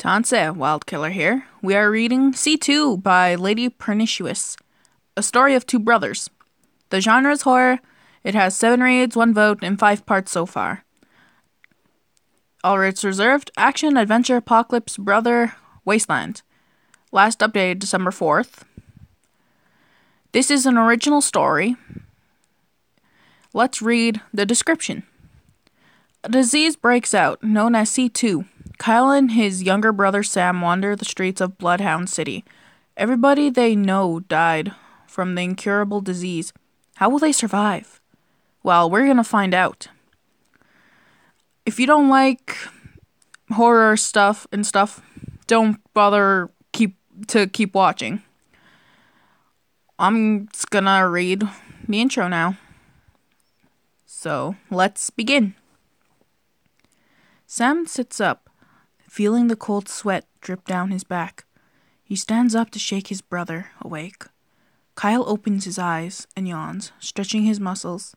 Tanse, Wild Killer here. We are reading C-2 by Lady-Pernicious, a story of two brothers. The genre is horror. It has 7 reads, 1 vote, and 5 parts so far. All rights reserved. Action, adventure, apocalypse, brother, wasteland. Last updated December 4th. This is an original story. Let's read the description. A disease breaks out, known as C-2. Kyle and his younger brother Sam wander the streets of Bloodhound City. Everybody they know died from the incurable disease. How will they survive? Well, we're gonna find out. If you don't like horror stuff, don't bother keep watching. I'm just gonna read the intro now. So, let's begin. Sam sits up, feeling the cold sweat drip down his back. He stands up to shake his brother awake. Kyle opens his eyes and yawns, stretching his muscles.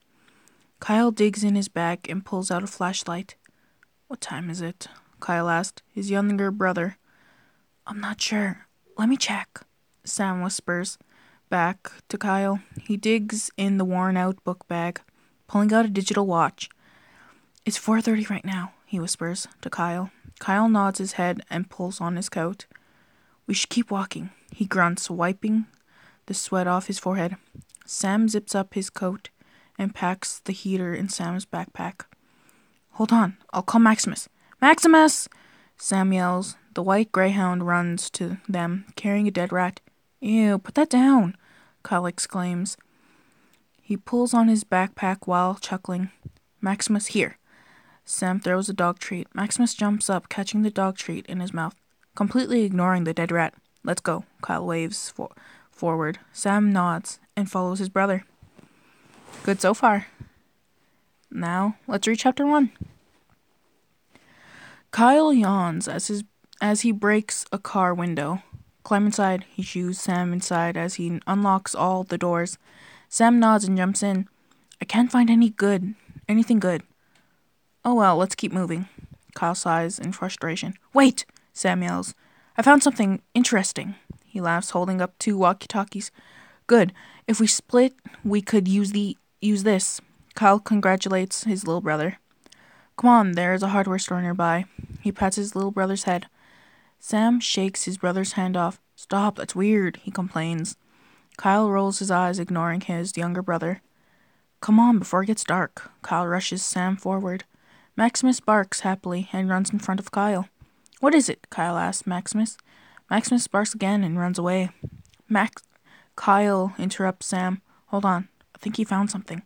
Kyle digs in his bag and pulls out a flashlight. "What time is it?" Kyle asked his younger brother. "I'm not sure. Let me check," Sam whispers back to Kyle. He digs in the worn-out book bag, pulling out a digital watch. "It's 4:30 right now," he whispers to Kyle. Kyle nods his head and pulls on his coat. "We should keep walking," he grunts, wiping the sweat off his forehead. Sam zips up his coat and packs the heater in Sam's backpack. "Hold on, I'll call Maximus." "Maximus!" Sam yells. The white greyhound runs to them, carrying a dead rat. "Ew, put that down," Kyle exclaims. He pulls on his backpack while chuckling. "Maximus, here." Sam throws a dog treat. Maximus jumps up, catching the dog treat in his mouth, completely ignoring the dead rat. "Let's go," Kyle waves forward. Sam nods and follows his brother. Good so far. Now, let's read chapter 1. Kyle yawns as he breaks a car window. "Climb inside," he shoos Sam inside as he unlocks all the doors. Sam nods and jumps in. "I can't find anything good." "Oh well, let's keep moving." Kyle sighs in frustration. "Wait!" Sam yells. "I found something interesting." He laughs, holding up 2 walkie-talkies. "Good. If we split, we could use this." Kyle congratulates his little brother. "Come on, there is a hardware store nearby." He pats his little brother's head. Sam shakes his brother's hand off. "Stop, that's weird," he complains. Kyle rolls his eyes, ignoring his younger brother. "Come on, before it gets dark." Kyle rushes Sam forward. Maximus barks happily and runs in front of Kyle. "What is it?" Kyle asks Maximus. Maximus barks again and runs away. Kyle interrupts Sam. "Hold on, I think he found something."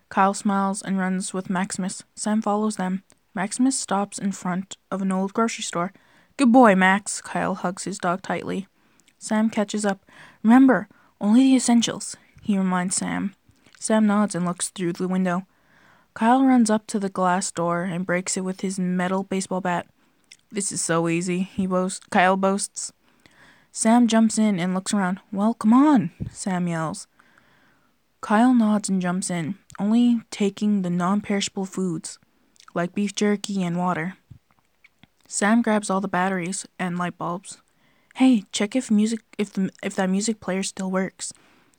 Kyle smiles and runs with Maximus. Sam follows them. Maximus stops in front of an old grocery store. "Good boy, Max." Kyle hugs his dog tightly. Sam catches up. "Remember, only the essentials," he reminds Sam. Sam nods and looks through the window. Kyle runs up to the glass door and breaks it with his metal baseball bat. "This is so easy," Kyle boasts. Sam jumps in and looks around. "Well, come on," Sam yells. Kyle nods and jumps in, only taking the non-perishable foods, like beef jerky and water. Sam grabs all the batteries and light bulbs. "Hey, check if that music player still works,"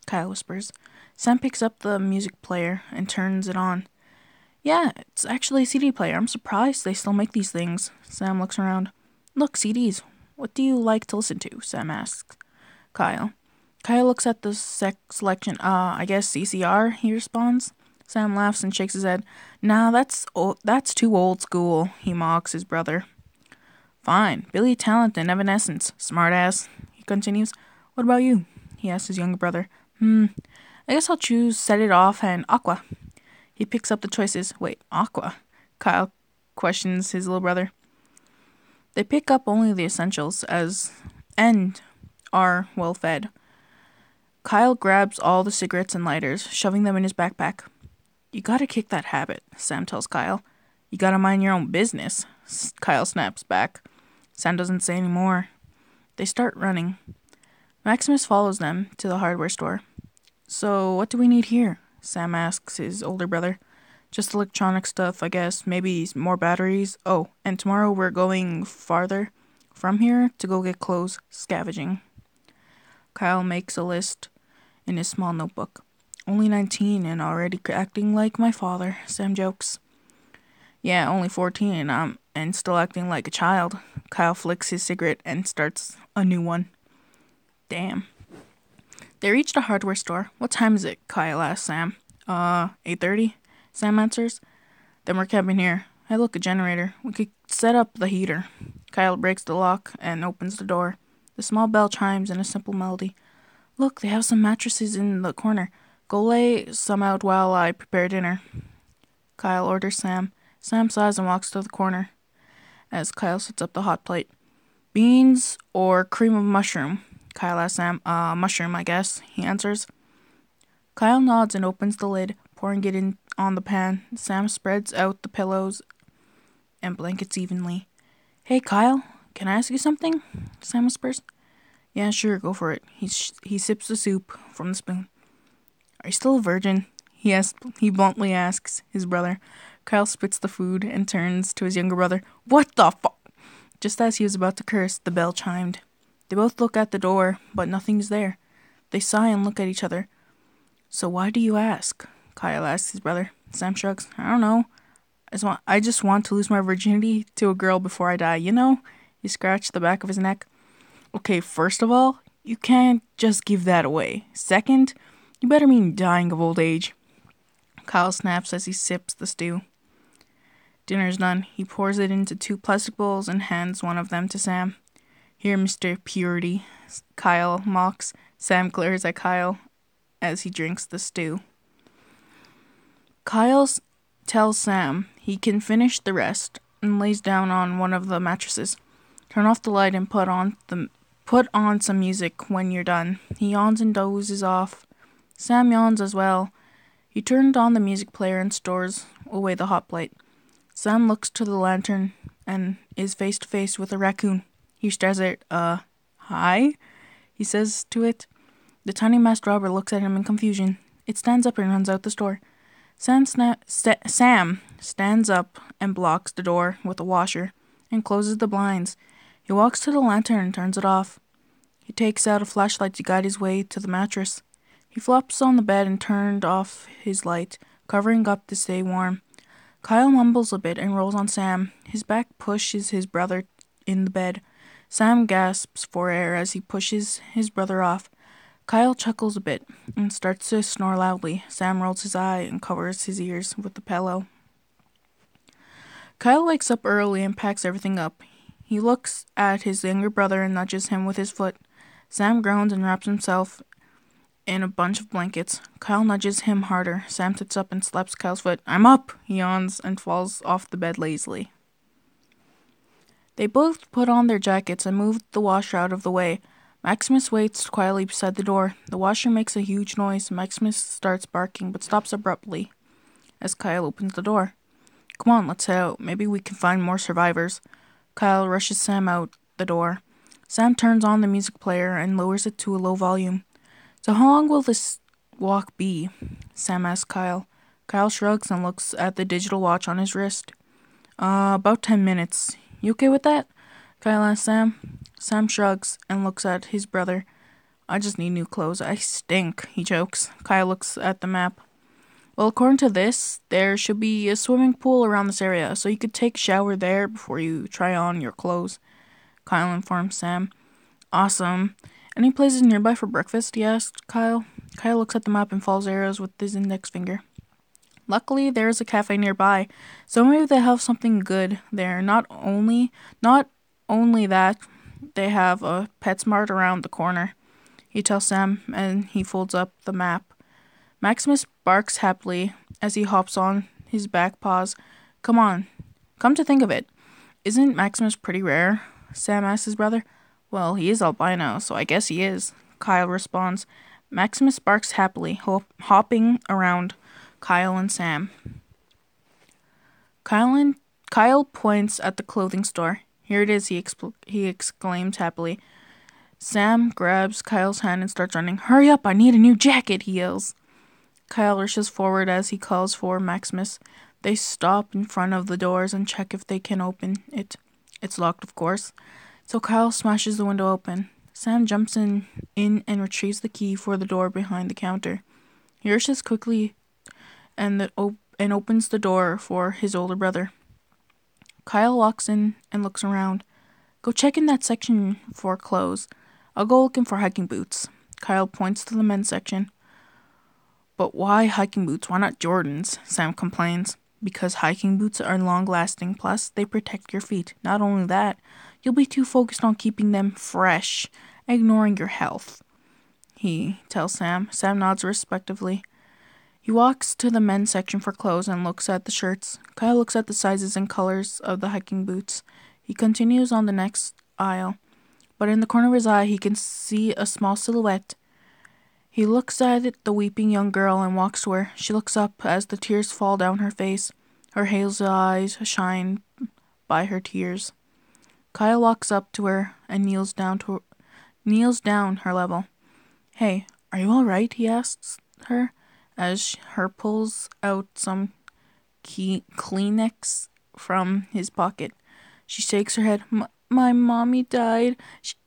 Kyle whispers. Sam picks up the music player and turns it on. "Yeah, it's actually a CD player. I'm surprised they still make these things." Sam looks around. "Look, CDs. What do you like to listen to?" Sam asks Kyle. Kyle looks at the selection. I guess CCR, he responds. Sam laughs and shakes his head. "Nah, that's too old school," he mocks his brother. "Fine. Billy Talent and Evanescence. Smartass," he continues. "What about you?" he asks his younger brother. I guess I'll choose Set It Off and Aqua." He picks up the choices. "Wait, Aqua?" Kyle questions his little brother. They pick up only the essentials and are well fed. Kyle grabs all the cigarettes and lighters, shoving them in his backpack. "You gotta kick that habit," Sam tells Kyle. "You gotta mind your own business," Kyle snaps back. Sam doesn't say any more. They start running. Maximus follows them to the hardware store. "So, what do we need here?" Sam asks his older brother. "Just electronic stuff, I guess. Maybe more batteries. Oh, and tomorrow we're going farther from here to go get clothes, scavenging. Kyle makes a list in his small notebook. Only 19 and already acting like my father, Sam jokes. Yeah, only 14 and still acting like a child. Kyle flicks his cigarette and starts a new one. Damn. They reached a hardware store. What time is it? Kyle asks Sam. 8:30, Sam answers. Then we're camping here. Hey, look, a generator. We could set up the heater. Kyle breaks the lock and opens the door. The small bell chimes in a simple melody. Look, they have some mattresses in the corner. Go lay some out while I prepare dinner. Kyle orders Sam. Sam sighs and walks to the corner as Kyle sets up the hot plate. Beans or cream of mushroom? Kyle asks Sam. Mushroom, I guess, he answers. Kyle nods and opens the lid, pouring it in on the pan. Sam spreads out the pillows and blankets evenly. Hey, Kyle, can I ask you something? Sam whispers. Yeah, sure, go for it. He sips the soup from the spoon. Are you still a virgin? He bluntly asks his brother. Kyle spits the food and turns to his younger brother. What the fuck? Just as he was about to curse, the bell chimed. They both look at the door, but nothing's there. They sigh and look at each other. So why do you ask? Kyle asks his brother. Sam shrugs. I don't know. I just want to lose my virginity to a girl before I die, you know? He scratched the back of his neck. Okay, first of all, you can't just give that away. Second, you better mean dying of old age. Kyle snaps as he sips the stew. Dinner's done. He pours it into 2 plastic bowls and hands one of them to Sam. Here, Mr. Purity, Kyle mocks. Sam glares at Kyle as he drinks the stew. Kyle tells Sam he can finish the rest and lays down on one of the mattresses. Turn off the light and put on some music when you're done. He yawns and dozes off. Sam yawns as well. He turned on the music player and stores away the hot plate. Sam looks to the lantern and is face to face with a raccoon. He stares at it. Hi? He says to it. The tiny masked robber looks at him in confusion. It stands up and runs out the store. Sam stands up and blocks the door with a washer and closes the blinds. He walks to the lantern and turns it off. He takes out a flashlight to guide his way to the mattress. He flops on the bed and turned off his light, covering up to stay warm. Kyle mumbles a bit and rolls on Sam. His back pushes his brother in the bed. Sam gasps for air as he pushes his brother off. Kyle chuckles a bit and starts to snore loudly. Sam rolls his eye and covers his ears with the pillow. Kyle wakes up early and packs everything up. He looks at his younger brother and nudges him with his foot. Sam groans and wraps himself in a bunch of blankets. Kyle nudges him harder. Sam sits up and slaps Kyle's foot. I'm up, he yawns and falls off the bed lazily. They both put on their jackets and moved the washer out of the way. Maximus waits quietly beside the door. The washer makes a huge noise. Maximus starts barking but stops abruptly as Kyle opens the door. Come on, let's head out. Maybe we can find more survivors. Kyle rushes Sam out the door. Sam turns on the music player and lowers it to a low volume. So how long will this walk be? Sam asks Kyle. Kyle shrugs and looks at the digital watch on his wrist. About 10 minutes. You okay with that? Kyle asks Sam. Sam shrugs and looks at his brother. I just need new clothes. I stink, he jokes. Kyle looks at the map. Well, according to this, there should be a swimming pool around this area, so you could take a shower there before you try on your clothes. Kyle informs Sam. Awesome. Any places nearby for breakfast? He asked Kyle. Kyle looks at the map and follows arrows with his index finger. Luckily, there is a cafe nearby, so maybe they have something good there. Not only that, they have a PetSmart around the corner. He tells Sam, and he folds up the map. Maximus barks happily as he hops on his back paws. Come to think of it, isn't Maximus pretty rare? Sam asks his brother. Well, he is albino, so I guess he is, Kyle responds. Maximus barks happily, hopping around Kyle and Sam. Kyle points at the clothing store. Here it is, he exclaims happily. Sam grabs Kyle's hand and starts running. Hurry up, I need a new jacket, he yells. Kyle rushes forward as he calls for Maximus. They stop in front of the doors and check if they can open it. It's locked, of course. So Kyle smashes the window open. Sam jumps in and retrieves the key for the door behind the counter. He rushes quickly and opens the door for his older brother. Kyle walks in and looks around. Go check in that section for clothes. I'll go looking for hiking boots. Kyle points to the men's section. But why hiking boots? Why not Jordans? Sam complains. Because hiking boots are long-lasting, plus they protect your feet. Not only that, you'll be too focused on keeping them fresh, ignoring your health, he tells Sam. Sam nods respectively. He walks to the men's section for clothes and looks at the shirts. Kyle looks at the sizes and colors of the hiking boots. He continues on the next aisle, but in the corner of his eye he can see a small silhouette. He looks at the weeping young girl and walks to her. She looks up as the tears fall down her face. Her hazel eyes shine by her tears. Kyle walks up to her and kneels down her level. Hey, are you all right? He asks her as her pulls out some Kleenex from his pocket. She shakes her head. My mommy died.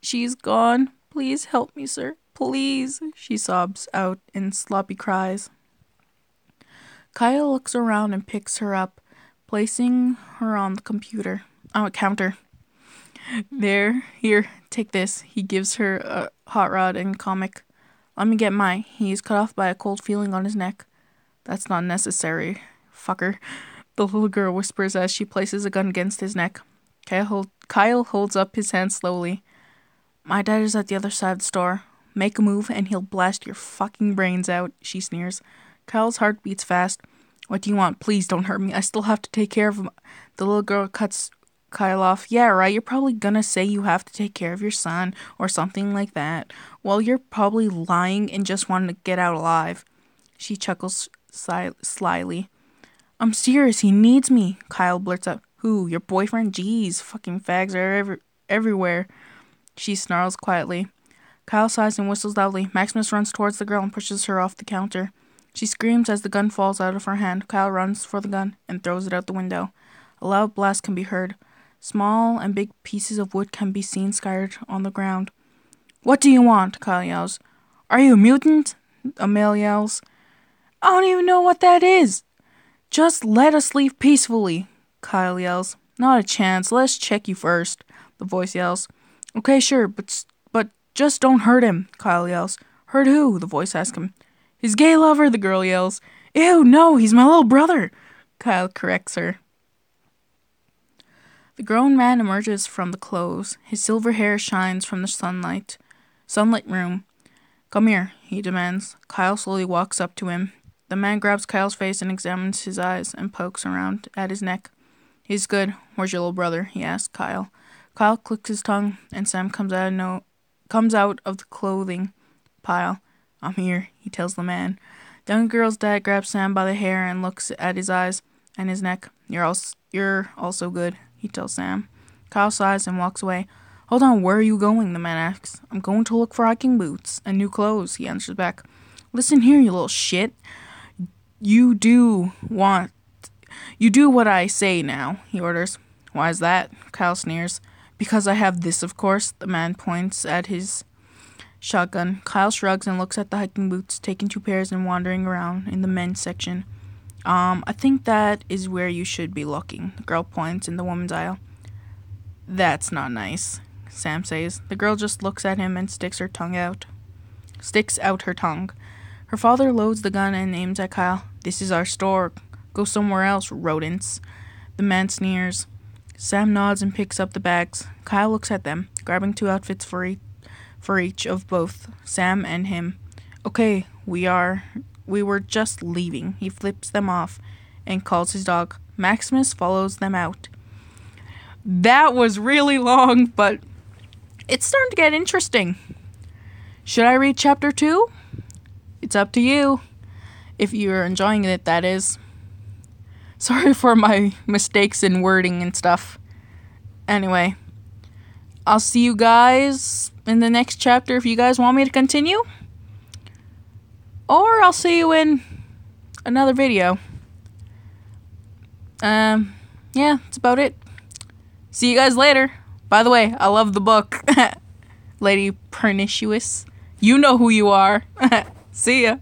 She's gone. Please help me, sir. Please, she sobs out in sloppy cries. Kyle looks around and picks her up, placing her on the counter. Here, take this. He gives her a hot rod and comic. Let me get mine. He is cut off by a cold feeling on his neck. That's not necessary, fucker, the little girl whispers as she places a gun against his neck. Kyle holds up his hand slowly. My dad is at the other side of the store. Make a move and he'll blast your fucking brains out, she sneers. Kyle's heart beats fast. What do you want? Please don't hurt me. I still have to take care of him. The little girl cuts Kyle off. Yeah, right. You're probably gonna say you have to take care of your son or something like that. Well, you're probably lying and just wanting to get out alive. She chuckles slyly. I'm serious. He needs me, Kyle blurts out. Who? Your boyfriend? Jeez, fucking fags are everywhere. She snarls quietly. Kyle sighs and whistles loudly. Maximus runs towards the girl and pushes her off the counter. She screams as the gun falls out of her hand. Kyle runs for the gun and throws it out the window. A loud blast can be heard. Small and big pieces of wood can be seen scattered on the ground. What do you want? Kyle yells. Are you a mutant? A male yells. I don't even know what that is. Just let us leave peacefully, Kyle yells. Not a chance. Let's check you first, the voice yells. Okay, sure, but just don't hurt him, Kyle yells. Hurt who? The voice asks him. His gay lover, the girl yells. Ew, no, he's my little brother, Kyle corrects her. The grown man emerges from the clothes. His silver hair shines from the sunlit room. Come here, he demands. Kyle slowly walks up to him. The man grabs Kyle's face and examines his eyes and pokes around at his neck. He's good. Where's your little brother? He asks Kyle. Kyle clicks his tongue, and Sam comes out of the clothing pile. I'm here, he tells the man. The young girl's dad grabs Sam by the hair and looks at his eyes and his neck. You're also good, he tells Sam. Kyle sighs and walks away. Hold on, where are you going? The man asks. I'm going to look for hiking boots and new clothes, he answers back. Listen here, you little shit. You do what I say now, he orders. Why is that? Kyle sneers. Because I have this, of course. The man points at his shotgun. Kyle shrugs and looks at the hiking boots, taking 2 pairs and wandering around in the men's section. I think that is where you should be looking. The girl points in the woman's aisle. That's not nice, Sam says. The girl just looks at him and sticks out her tongue. Her father loads the gun and aims at Kyle. This is our store. Go somewhere else, rodents. The man sneers. Sam nods and picks up the bags. Kyle looks at them, grabbing 2 outfits for each of both Sam and him. Okay, we were just leaving. He flips them off and calls his dog. Maximus follows them out. That was really long, but it's starting to get interesting. Should I read chapter 2? It's up to you. If you're enjoying it, that is. Sorry for my mistakes in wording and stuff. Anyway, I'll see you guys in the next chapter if you guys want me to continue. Or I'll see you in another video. Yeah, that's about it. See you guys later. Bye. By the way, I love the book. Lady-Pernicious. You know who you are. See ya.